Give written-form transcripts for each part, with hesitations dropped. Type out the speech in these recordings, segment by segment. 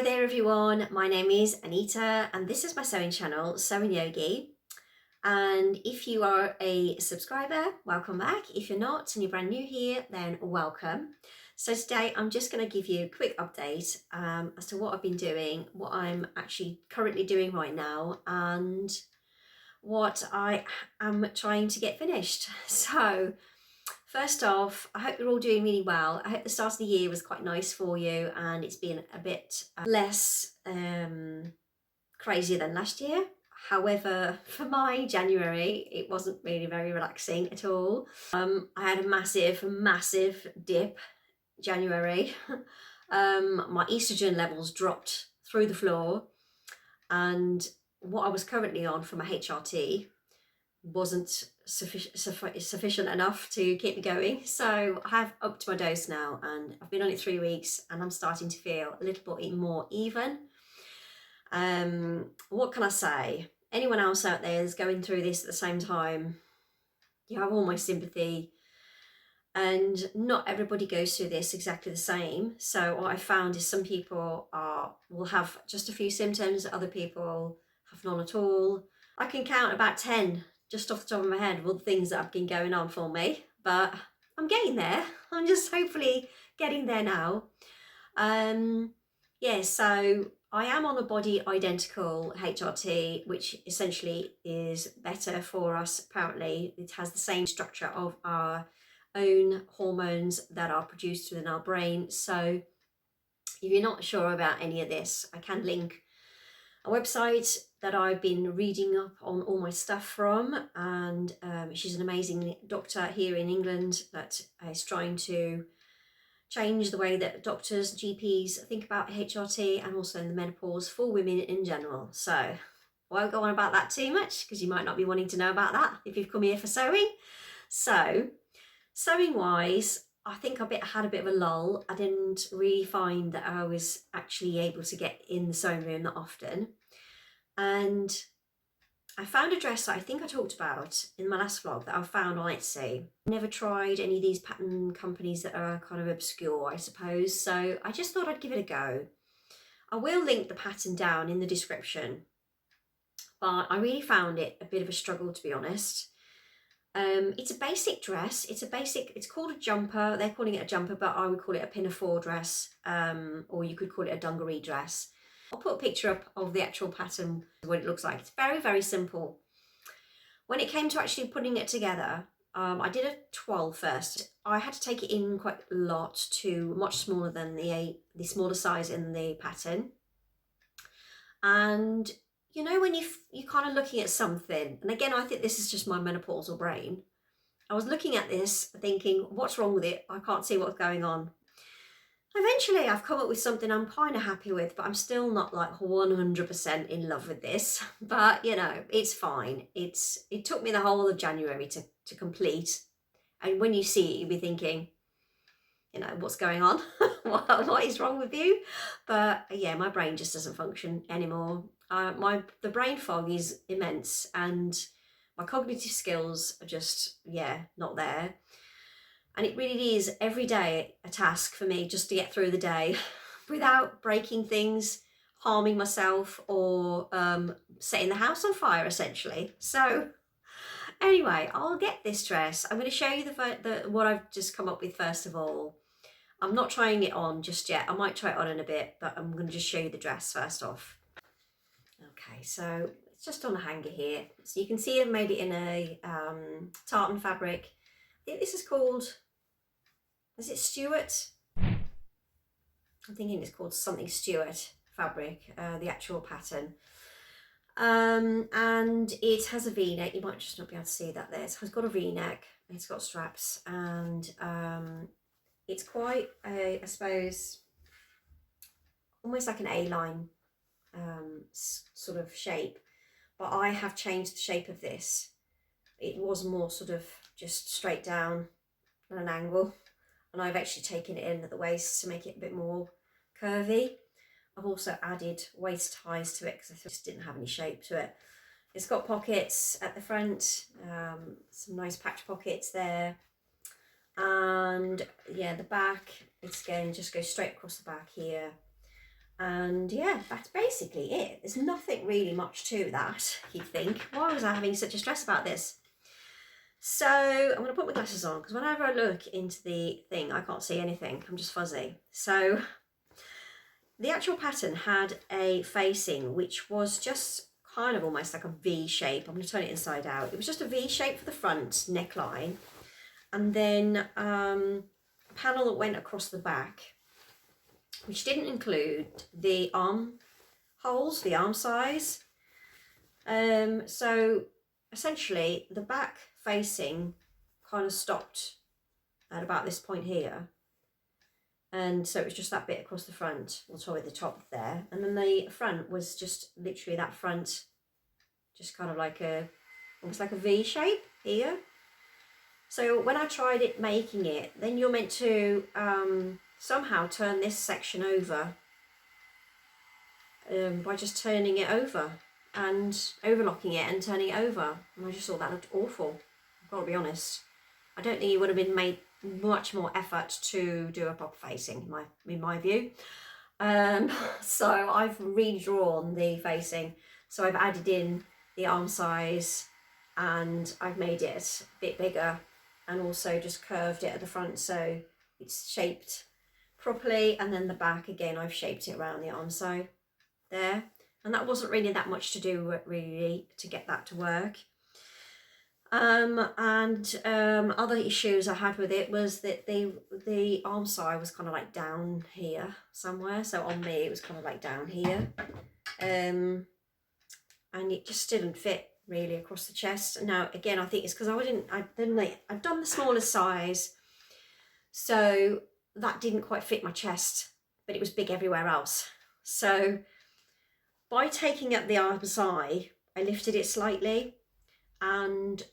Hi there everyone, my name is Anita and this is my sewing channel, Sewing Yogi. And if you are a subscriber, welcome back. If you're not and you're brand new here, then welcome. So today I'm just going to give you a quick update as to what I've been doing, what I'm actually currently doing right now, and what I am trying to get finished. So first off, I hope you're all doing really well. I hope the start of the year was quite nice for you and it's been a bit less crazier than last year. However, for my January, it wasn't really very relaxing at all. I had a massive dip January. My estrogen levels dropped through the floor, and what I was currently on for my HRT wasn't sufficient enough to keep me going. So I have upped my dose now and I've been on it 3 weeks and I'm starting to feel a little bit more even. What can I say? Anyone else out there is going through this at the same time, you have all my sympathy. And not everybody goes through this exactly the same. So what I found is some people will have just a few symptoms, other people have none at all. I can count about 10 just off the top of my head of all the things that have been going on for me, but I'm getting there. I'm just hopefully getting there now. Yeah, so I am on a body identical HRT, which essentially is better for us. Apparently it has the same structure of our own hormones that are produced within our brain. So if you're not sure about any of this, I can link a website that I've been reading up on all my stuff from, and she's an amazing doctor here in England that is trying to change the way that doctors, GPs think about HRT and also the menopause for women in general. So I won't go on about that too much because you might not be wanting to know about that if you've come here for sewing. So sewing wise, I think I had a bit of a lull. I didn't really find that I was actually able to get in the sewing room that often. And I found a dress that I think I talked about in my last vlog that I found on Etsy. Never tried any of these pattern companies that are kind of obscure, I suppose. So I just thought I'd give it a go. I will link the pattern down in the description, but I really found it a bit of a struggle, to be honest. It's a basic dress. It's called a jumper. They're calling it a jumper, but I would call it a pinafore dress, or you could call it a dungaree dress. I'll put a picture up of the actual pattern, what it looks like. It's very simple. When it came to actually putting it together, I did a 12 first. I had to take it in quite a lot to much smaller than the smaller size in the pattern. And you know, when you're kind of looking at something, and again, I think this is just my menopausal brain. I was looking at this thinking, what's wrong with it? I can't see what's going on. Eventually, I've come up with something I'm kind of happy with, but I'm still not like 100% in love with this. But, you know, it's fine. It took me the whole of January to complete. And when you see it, you'll be thinking, you know, what's going on? What is wrong with you? But yeah, my brain just doesn't function anymore. The brain fog is immense and my cognitive skills are just, yeah, not there. And it really is every day a task for me just to get through the day without breaking things, harming myself, or setting the house on fire, essentially. So anyway, I'll get this dress. I'm going to show you what I've just come up with first of all. I'm not trying it on just yet. I might try it on in a bit, but I'm going to just show you the dress first off. Okay, so it's just on a hanger here. So you can see I've made it in a tartan fabric. I think this is called, is it Stuart? I'm thinking it's called something Stuart fabric, the actual pattern. And it has a V-neck. You might just not be able to see that there. So it's got a V-neck, it's got straps, and it's quite I suppose, almost like an A-line sort of shape. But I have changed the shape of this. It was more sort of just straight down at an angle. And I've actually taken it in at the waist to make it a bit more curvy. I've also added waist ties to it because I just didn't have any shape to it. It's got pockets at the front, some nice patch pockets there. And yeah, the back, it's again, just goes straight across the back here. And yeah, that's basically it. There's nothing really much to that, you'd think. Why was I having such a stress about this? So I'm going to put my glasses on, because whenever I look into the thing, I can't see anything. I'm just fuzzy. So the actual pattern had a facing which was just kind of almost like a V shape. I'm going to turn it inside out. It was just a V shape for the front neckline, and then a panel that went across the back, which didn't include the arm holes, the arm size. So essentially the back facing kind of stopped at about this point here, and so it was just that bit across the front, or sorry, the top there, and then the front was just literally that front, just kind of like almost like a V shape here. So when I tried it making it, then you're meant to somehow turn this section over by just turning it over and overlocking it and turning it over, and I just thought that looked awful. I've got to be honest. I don't think it would have been made much more effort to do a proper facing in my view. So I've redrawn the facing, so I've added in the arm size and I've made it a bit bigger, and also just curved it at the front so it's shaped properly, and then the back again I've shaped it around the arm side there, and that wasn't really that much to do really to get that to work. Other issues I had with it was that the arm side was kind of like down here somewhere, so on me it was kind of like down here, and it just didn't fit really across the chest. Now again, I think it's because I'd done the smaller size, so that didn't quite fit my chest, but it was big everywhere else. So by taking up the arm side, I lifted it slightly, and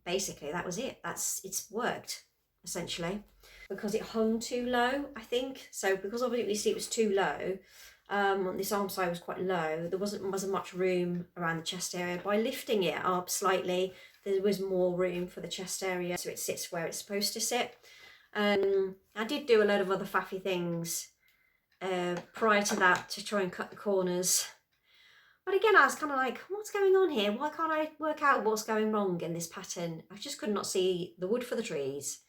basically that was it. It's worked essentially, because it hung too low, I think. So because obviously it was too low, this arm side was quite low, there wasn't much room around the chest area. By lifting it up slightly, there was more room for the chest area, so it sits where it's supposed to sit. I did do a load of other faffy things prior to that to try and cut the corners, but again I was kind of like, what's going on here? Why can't I work out what's going wrong in this pattern? I just could not see the wood for the trees.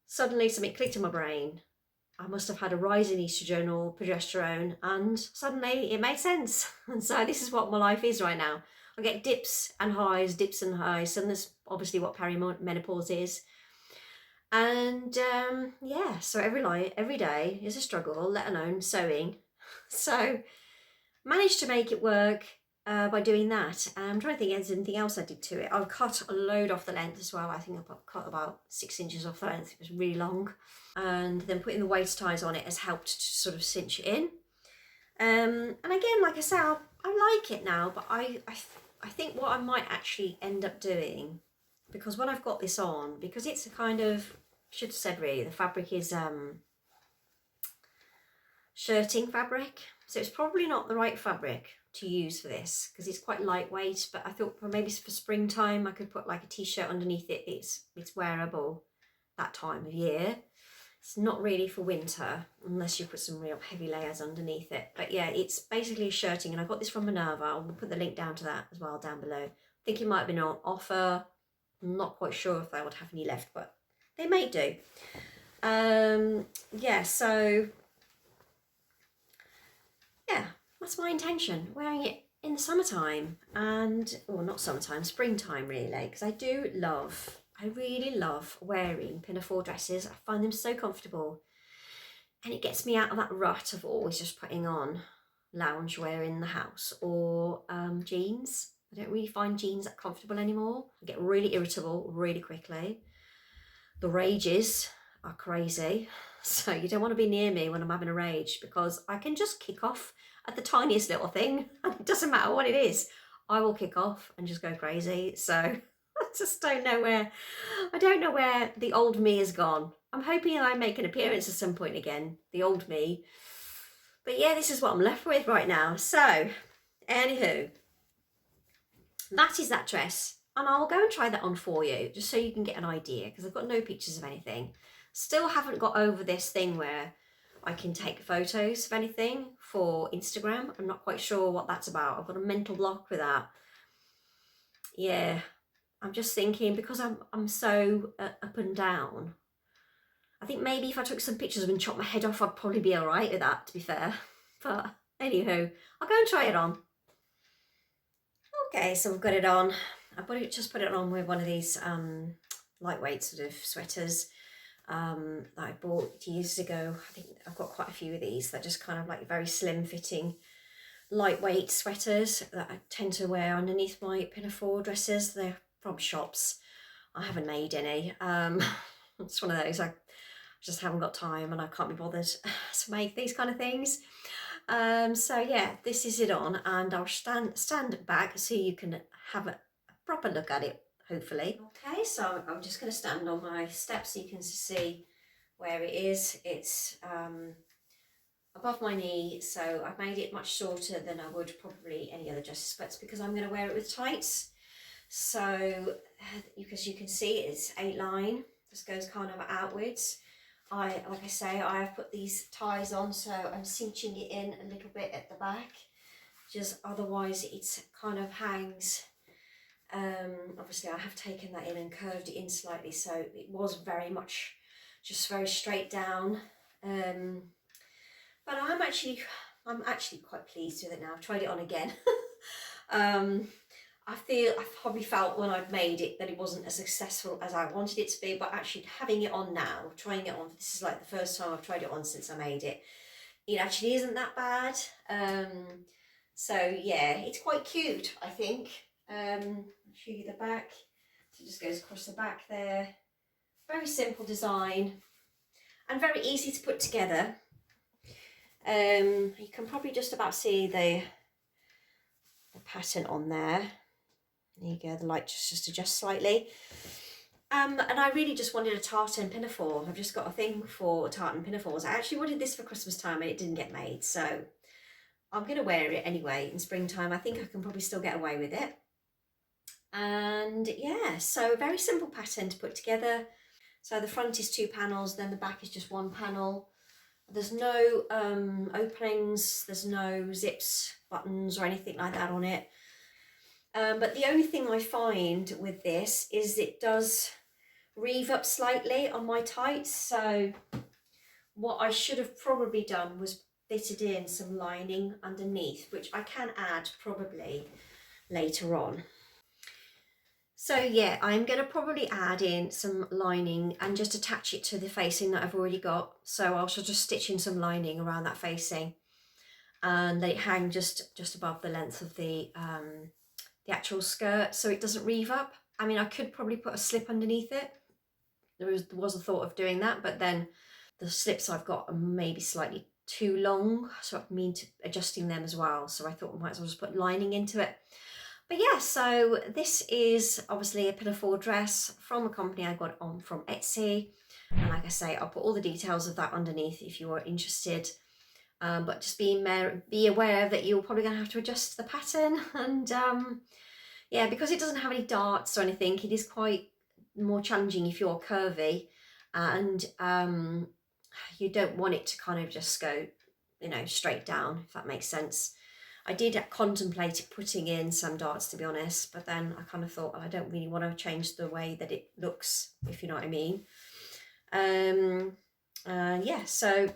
Suddenly something clicked in my brain. I must have had a rise in estrogen or progesterone, and suddenly it made sense. And so this is what my life is right now. I get dips and highs, and that's obviously what perimenopause is. And yeah, so every day is a struggle, let alone sewing. So managed to make it work by doing that. I'm trying to think if there's anything else I did to it. I've cut a load off the length as well. I think I've cut about 6 inches off the length. It was really long. And then putting the waist ties on it has helped to sort of cinch it in. And again, like I say, I like it now, but I think what I might actually end up doing, because when I've got this on, because it's a kind of, should have said really, the fabric is shirting fabric, so it's probably not the right fabric to use for this, because it's quite lightweight. But I thought maybe for springtime I could put like a t-shirt underneath it. It's wearable that time of year. It's not really for winter unless you put some real heavy layers underneath it. But yeah, it's basically a shirting, and I got this from Minerva. I'll put the link down to that as well down below. I think it might have been on offer. I'm not quite sure if they would have any left, but they may do. Yeah, so yeah, that's my intention, wearing it in the summertime, and, or not summertime, springtime really, because I really love wearing Pinafore dresses. I find them so comfortable, and it gets me out of that rut of always just putting on loungewear in the house, or jeans. I don't really find jeans that comfortable anymore. I get really irritable really quickly. The rages are crazy, so you don't want to be near me when I'm having a rage, because I can just kick off at the tiniest little thing, and it doesn't matter what it is. I will kick off and just go crazy. So I just don't know where the old me has gone. I'm hoping I make an appearance at some point again, the old me. But yeah, this is what I'm left with right now. So anywho, that is that dress, and I'll go and try that on for you just so you can get an idea, because I've got no pictures of anything. Still haven't got over this thing where I can take photos of anything for Instagram. I'm not quite sure what that's about. I've got a mental block with that. Yeah, I'm just thinking, because I'm so up and down, I think maybe if I took some pictures and chopped my head off, I'd probably be all right with that, to be fair. But anywho, I'll go and try it on. Okay, so we've got it on. Just put it on with one of these lightweight sort of sweaters that I bought years ago. I think I've got quite a few of these that just kind of like very slim fitting lightweight sweaters that I tend to wear underneath my Pinafore dresses. They're from shops. I haven't made any. It's one of those, I just haven't got time and I can't be bothered to make these kind of things. So yeah, this is it on, and I'll stand back so you can have a proper look at it, hopefully. Okay, so I'm just going to stand on my step so you can see where it is. It's above my knee, so I've made it much shorter than I would probably any other dresses, but it's because I'm going to wear it with tights. So because you can see it's 8-line, this goes kind of outwards. Like I say, I have put these ties on, so I'm cinching it in a little bit at the back, just otherwise it kind of hangs. Obviously I have taken that in and curved it in slightly, so it was very much just very straight down. But I'm actually quite pleased with it now. I've tried it on again. I probably felt when I'd made it that it wasn't as successful as I wanted it to be, but actually having it on now, trying it on, this is like the first time I've tried it on since I made it, it actually isn't that bad. So yeah, it's quite cute, I think. I'll show you the back. So it just goes across the back there. Very simple design and very easy to put together. You can probably just about see the pattern on there. There you go, the light just adjusts slightly. And I really just wanted a tartan pinafore. I've just got a thing for tartan pinafores. I actually wanted this for Christmas time and it didn't get made, so I'm going to wear it anyway in springtime. I think I can probably still get away with it. And yeah, so a very simple pattern to put together. So the front is 2 panels, then the back is just 1 panel. There's no openings, there's no zips, buttons or anything like that on it. But the only thing I find with this is it does reeve up slightly on my tights. So what I should have probably done was fitted in some lining underneath, which I can add probably later on. So yeah, I'm going to probably add in some lining and just attach it to the facing that I've already got. So I'll just stitch in some lining around that facing and let it hang just above the length of the actual skirt, so it doesn't reeve up. I mean, I could probably put a slip underneath it. There was a thought of doing that, but then the slips I've got are maybe slightly too long, so I mean to adjusting them as well. So I thought I might as well just put lining into it. But yeah, so this is obviously a Pinafore dress from a company I got on from Etsy. And like I say, I'll put all the details of that underneath if you are interested. But just be aware that you're probably going to have to adjust the pattern. And yeah, because it doesn't have any darts or anything, it is quite more challenging if you're curvy. And you don't want it to kind of just go, you know, straight down, if that makes sense. I did contemplate putting in some darts, to be honest, but then I kind of thought, I don't really want to change the way that it looks, if you know what I mean. Yeah, so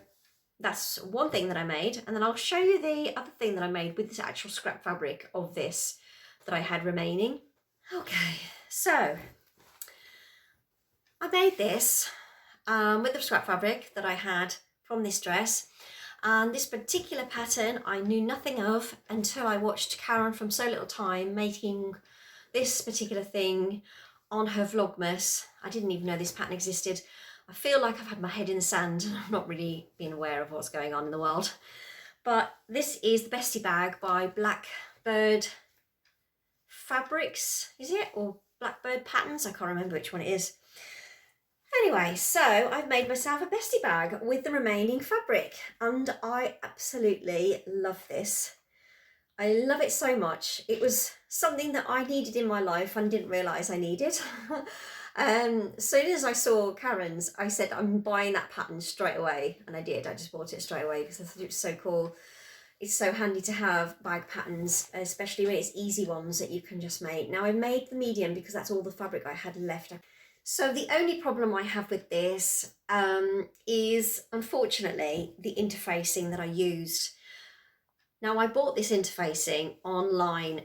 that's one thing that I made, and then I'll show you the other thing that I made with this actual scrap fabric of this that I had remaining. Okay, so I made this with the scrap fabric that I had from this dress. And this particular pattern I knew nothing of until I watched Karen from So Little Time making this particular thing on her Vlogmas. I didn't even know this pattern existed. I feel like I've had my head in the sand and I've not really been aware of what's going on in the world. But this is the Bestie Bag by Blackbird Fabrics, is it? Or Blackbird Patterns? I can't remember which one it is. Anyway, so I've made myself a Bestie Bag with the remaining fabric and I absolutely love this. I love it so much. It was something that I needed in my life and didn't realise I needed. As soon as I saw Karen's, I said, I'm buying that pattern straight away. And I did. I just bought it straight away because I thought it was so cool. It's so handy to have bag patterns, especially when it's easy ones that you can just make. Now I made the medium because that's all the fabric I had left. So the only problem I have with this is, unfortunately, the interfacing that I used. Now I bought this interfacing online,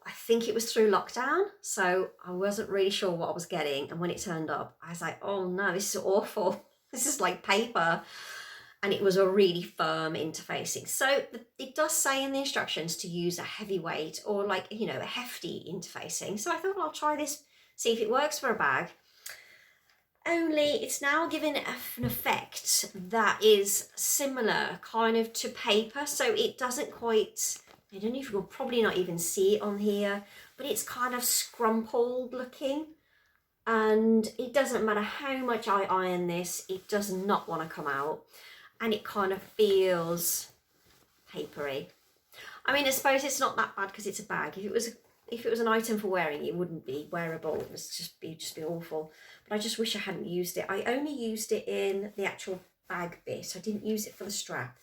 I think it was through lockdown, so I wasn't really sure what I was getting, and when it turned up I was like, oh no, this is awful. This is like paper. And it was a really firm interfacing. So it does say in the instructions to use a heavyweight or like, you know, a hefty interfacing. So I thought, well, I'll try this, see if it works for a bag. Only it's now giving an effect that is similar kind of to paper. So it doesn't quite, I don't know if you'll probably not even see it on here, but it's kind of scrumpled looking. And it doesn't matter how much I iron this, it does not want to come out. And it kind of feels papery. I mean, I suppose it's not that bad because it's a bag. If it was an item for wearing, it wouldn't be wearable. It would just be awful. But I just wish I hadn't used it. I only used it in the actual bag bit. I didn't use it for the strap.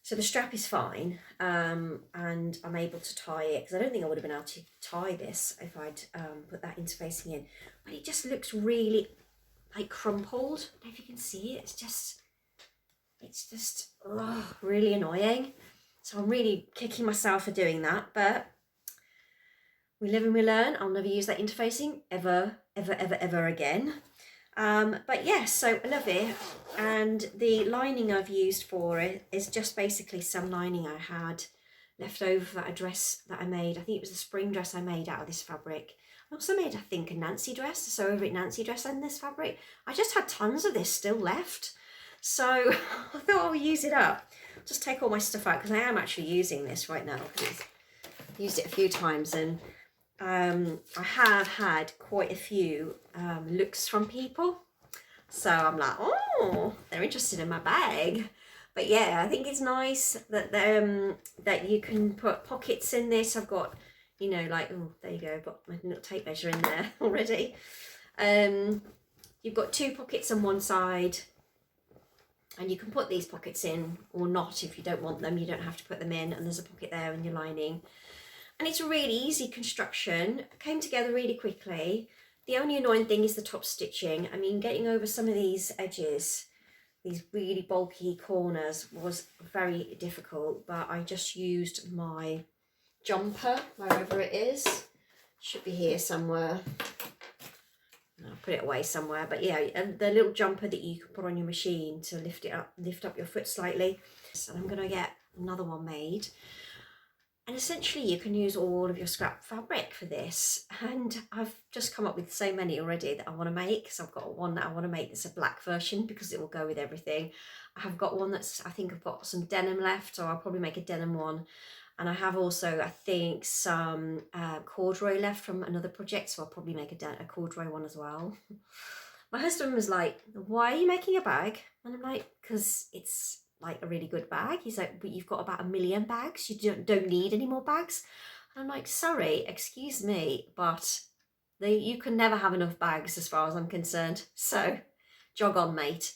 So the strap is fine, and I'm able to tie it because I don't think I would have been able to tie this if I'd put that interfacing in. But it just looks really like crumpled. I don't know if you can see it. It's just really annoying. So I'm really kicking myself for doing that, but we live and we learn. I'll never use that interfacing ever again. But yes, so I love it. And the lining I've used for it is just basically some lining I had left over for a dress that I made. I think it was a spring dress I made out of this fabric. I also made, I think, a Nancy dress, a Sew Over It Nancy dress in this fabric. I just had tons of this still left. So I thought I'll use it up. Just take all my stuff out because I am actually using this right now because I've used it a few times, and I have had quite a few looks from people. So I'm like, oh, they're interested in my bag. But yeah, I think it's nice that that you can put pockets in this. I've got, you know, like, oh, there you go, I've got my little tape measure in there already. You've got 2 pockets on one side. And you can put these pockets in or not if you don't want them. You don't have to put them in. And there's a pocket there in your lining. And it's a really easy construction. It came together really quickly. The only annoying thing is the top stitching. I mean, getting over some of these edges, these really bulky corners, was very difficult. But I just used my jumper, wherever it is. It should be here somewhere. I'll put it away somewhere, but yeah, and the little jumper that you can put on your machine to lift up your foot slightly. So I'm gonna get another one made, and essentially you can use all of your scrap fabric for this. And I've just come up with so many already that I want to make. So I've got one that I want to make that's a black version because it will go with everything. I have got one that's, I think I've got some denim left, so I'll probably make a denim one. And I have also, I think, some corduroy left from another project, so I'll probably make a corduroy one as well. My husband was like, why are you making a bag? And I'm like, because it's like a really good bag. He's like, but you've got about 1 million bags. You don't need any more bags. And I'm like, sorry, excuse me, but you can never have enough bags as far as I'm concerned. So jog on, mate.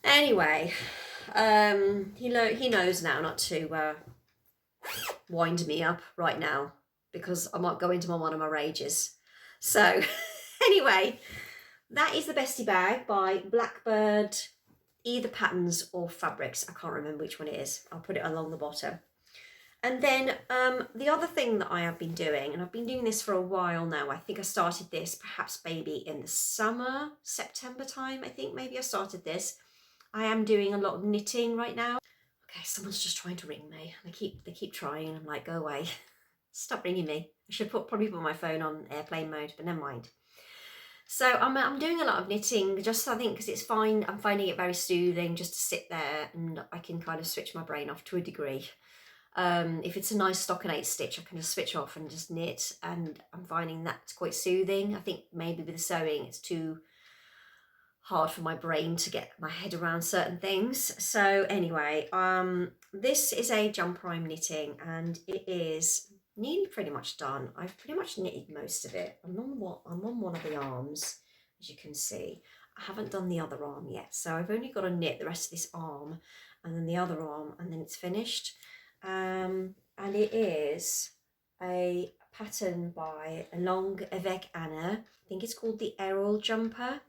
Anyway, he knows now not to wind me up right now because I might go into one of my rages. So anyway, that is the Bestie Bag by Blackbird, either patterns or fabrics. I can't remember which one it is. I'll put it along the bottom. And then the other thing that I have been doing, and I've been doing this for a while now. I think I started this perhaps maybe in the summer, September time. I think maybe I started this. I am doing a lot of knitting right now. Okay, someone's just trying to ring me. They keep trying, and I'm like, go away. Stop ringing me. I should probably put my phone on airplane mode, but never mind. So I'm doing a lot of knitting, just I think because it's fine. I'm finding it very soothing just to sit there, and I can kind of switch my brain off to a degree. If it's a nice stockinette stitch, I can just switch off and just knit, and I'm finding that's quite soothing. I think maybe with the sewing, it's too hard for my brain to get my head around certain things. So anyway, this is a jumper I'm knitting, and it is nearly pretty much done. I've pretty much knitted most of it. I'm on one of the arms. as you can see. I haven't done the other arm yet, so I've only got to knit the rest of this arm and then the other arm, and then it's finished. And it is a pattern by Longue avec Anna. I think it's called the Errol jumper.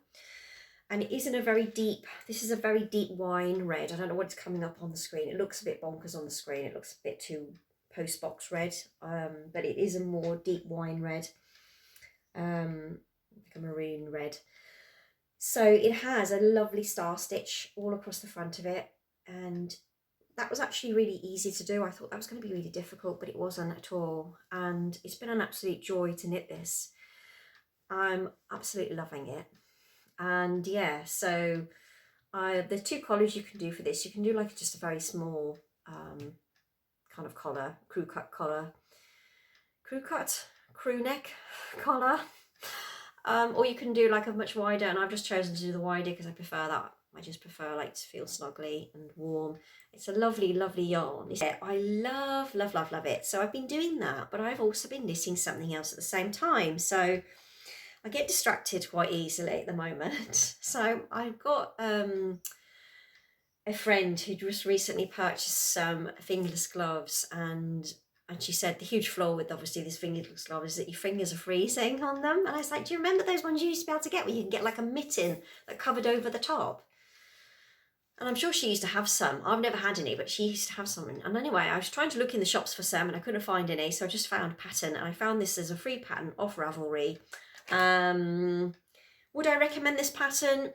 And it is in a very deep, this is a very deep wine red. I don't know what's coming up on the screen. It looks a bit bonkers on the screen. It looks a bit too postbox red, but it is a more deep wine red, like a maroon red. So it has a lovely star stitch all across the front of it. And that was actually really easy to do. I thought that was going to be really difficult, but it wasn't at all. And it's been an absolute joy to knit this. I'm absolutely loving it. And yeah, so there's two collars you can do for this. You can do like just a very small kind of collar, crew neck collar, or you can do like a much wider, and I've just chosen to do the wider because I prefer that. I just prefer like to feel snugly and warm. It's a lovely, lovely yarn. I love, love, love, love it. So I've been doing that, but I've also been knitting something else at the same time. So I get distracted quite easily at the moment. So I've got a friend who just recently purchased some fingerless gloves, and she said the huge flaw with obviously these fingerless gloves is that your fingers are freezing on them. And I was like, do you remember those ones you used to be able to get where you can get like a mitten that covered over the top? And I'm sure she used to have some. I've never had any, but she used to have some. And anyway, I was trying to look in the shops for some and I couldn't find any. So I just found a pattern, and I found this as a free pattern off Ravelry. Would I recommend this pattern?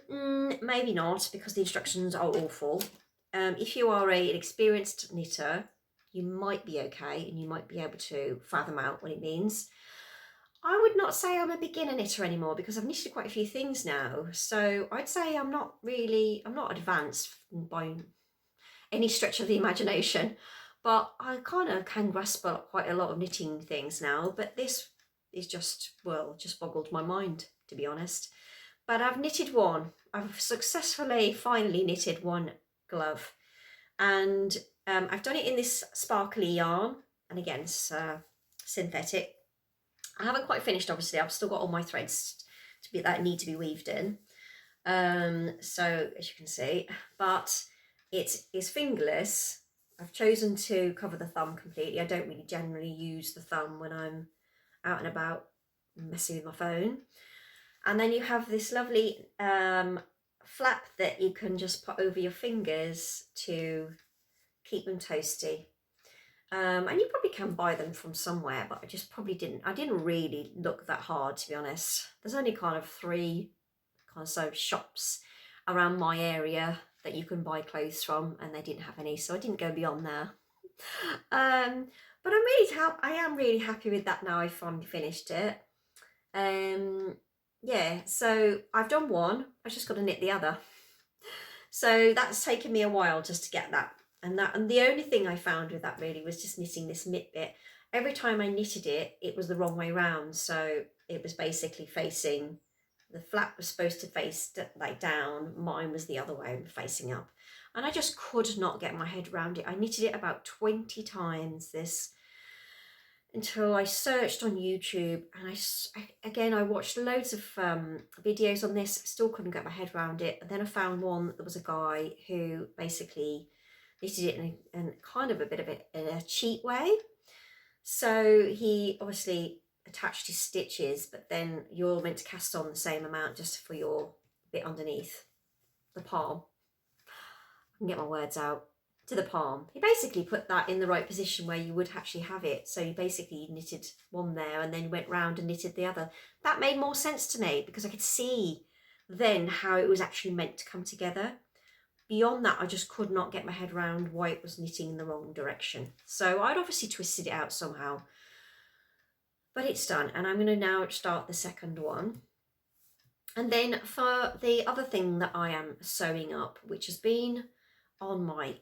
Maybe not, because the instructions are awful. If you are an experienced knitter, you might be okay and you might be able to fathom out what it means. I would not say I'm a beginner knitter anymore, because I've knitted quite a few things now. So I'd say I'm not advanced by any stretch of the imagination, but I kind of can grasp quite a lot of knitting things now. But this is just boggled my mind, to be honest. But I've knitted one. I've successfully finally knitted one glove, and I've done it in this sparkly yarn, and again it's synthetic. I haven't quite finished, obviously. I've still got all my threads that need to be weaved in. So as you can see, but it is fingerless. I've chosen to cover the thumb completely. I don't really generally use the thumb when I'm out and about messing with my phone. And then you have this lovely flap that you can just put over your fingers to keep them toasty. And you probably can buy them from somewhere, but I didn't really look that hard, to be honest. There's only kind of 3 shops around my area that you can buy clothes from, and they didn't have any, so I didn't go beyond there. But I am really happy with that now. I finally finished it. Yeah, so I've done one. I've just got to knit the other. So that's taken me a while just to get that. And the only thing I found with that really was just knitting this mid bit. Every time I knitted it, it was the wrong way round. So it was basically facing, the flap was supposed to face like down, mine was the other way, facing up. And I just could not get my head around it. I knitted it about 20 times until I searched on YouTube, and I watched loads of videos on this, still couldn't get my head around it. And then I found one, there was a guy who basically knitted it in kind of a bit of it in a cheat way. So he obviously attached his stitches, but then you're meant to cast on the same amount just for your bit underneath the palm. I can get my words out. To the palm. He basically put that in the right position where you would actually have it. So you basically knitted one there and then went round and knitted the other. That made more sense to me because I could see then how it was actually meant to come together. Beyond that, I just could not get my head around why it was knitting in the wrong direction. So I'd obviously twisted it out somehow. But it's done, and I'm going to now start the second one. And then for the other thing that I am sewing up, which has been on my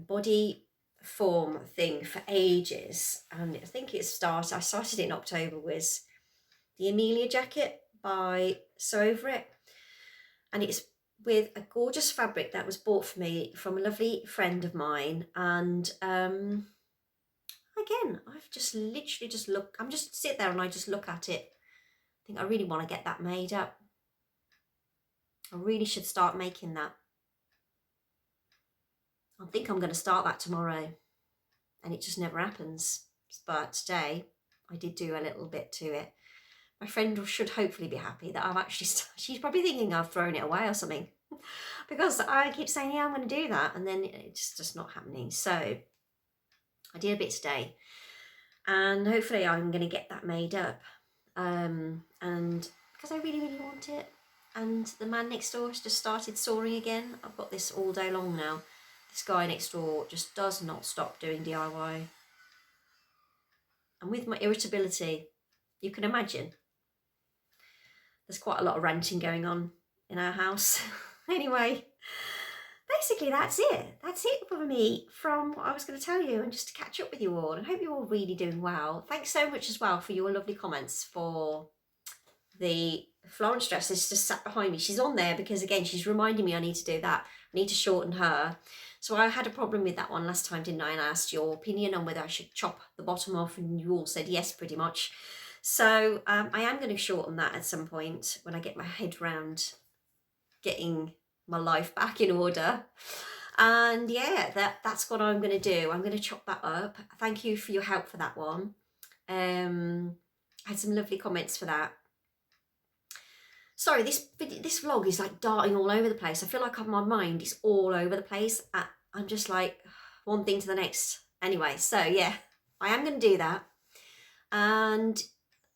body form thing for ages, and I think I started it in October, was the Amelia jacket by Sew Over It, and it's with a gorgeous fabric that was bought for me from a lovely friend of mine. And again, I've just literally I'm just sit there and I just look at it. I think I really want to get that made up. I really should start making that. I think I'm going to start that tomorrow, and it just never happens. But today I did do a little bit to it. My friend should hopefully be happy that I've actually she's probably thinking I've thrown it away or something, because I keep saying, yeah, I'm going to do that, and then it's just not happening. So I did a bit today, and hopefully I'm going to get that made up, and because I really want it. And the man next door has just started sawing again. I've got this all day long now. This guy next door just does not stop doing DIY. And with my irritability, you can imagine, there's quite a lot of ranting going on in our house. Anyway, basically that's it. That's it for me from what I was going to tell you, and just to catch up with you all. And I hope you're all really doing well. Thanks so much as well for your lovely comments for the Florence dress. Is just sat behind me. She's on there because, again, she's reminding me I need to do that. I need to shorten her. So I had a problem with that one last time, didn't I? And I asked your opinion on whether I should chop the bottom off, and you all said yes, pretty much. So I am going to shorten that at some point when I get my head round getting my life back in order. And yeah, that's what I'm going to do. I'm going to chop that up. Thank you for your help for that one. I had some lovely comments for that. Sorry, this vlog is like darting all over the place. I feel like my mind is all over the place. I'm just like one thing to the next. Anyway, so yeah, I am going to do that. And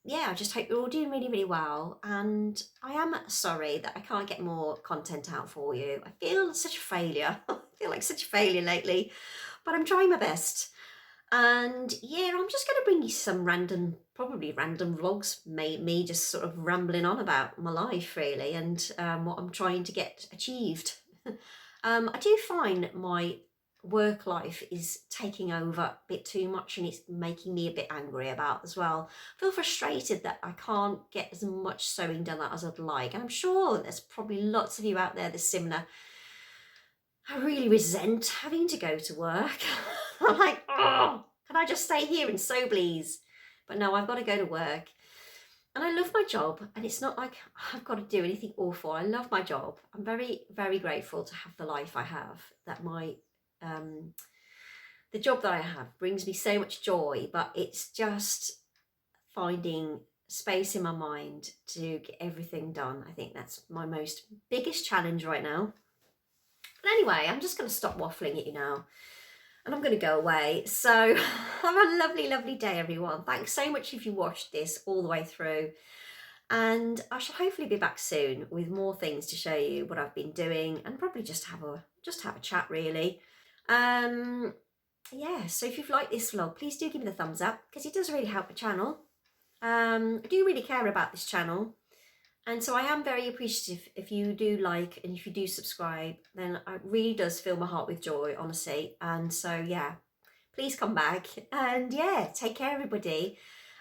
yeah, I just hope you're all doing really well. And I am sorry that I can't get more content out for you. I feel such a failure. I feel like such a failure lately, but I'm trying my best. And yeah, I'm just going to bring you some probably random vlogs, me just sort of rambling on about my life really, and what I'm trying to get achieved. I do find my work life is taking over a bit too much, and it's making me a bit angry about as well. I feel frustrated that I can't get as much sewing done as I'd like, and I'm sure there's probably lots of you out there that's similar. I really resent having to go to work. I'm like, oh, can I just stay here and sew, please? But no, I've got to go to work. And I love my job, and it's not like I've got to do anything awful. I love my job. I'm very grateful to have the life I have, that the job that I have brings me so much joy, but it's just finding space in my mind to get everything done. I think that's my biggest challenge right now. But anyway, I'm just going to stop waffling at you now, and I'm going to go away. So have a lovely day, everyone. Thanks so much if you watched this all the way through. And I shall hopefully be back soon with more things to show you what I've been doing, and probably just have a chat really. Yeah, so if you've liked this vlog, please do give me the thumbs up, because it does really help the channel. I do really care about this channel. And so I am very appreciative if you do like, and if you do subscribe, then it really does fill my heart with joy, honestly. And so, yeah, please come back. And yeah, take care, everybody.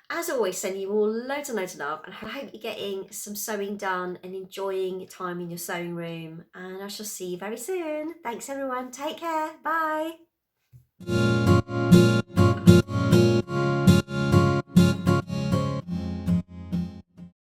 As always, send you all loads and loads of love. And I hope you're getting some sewing done and enjoying time in your sewing room. And I shall see you very soon. Thanks, everyone. Take care. Bye.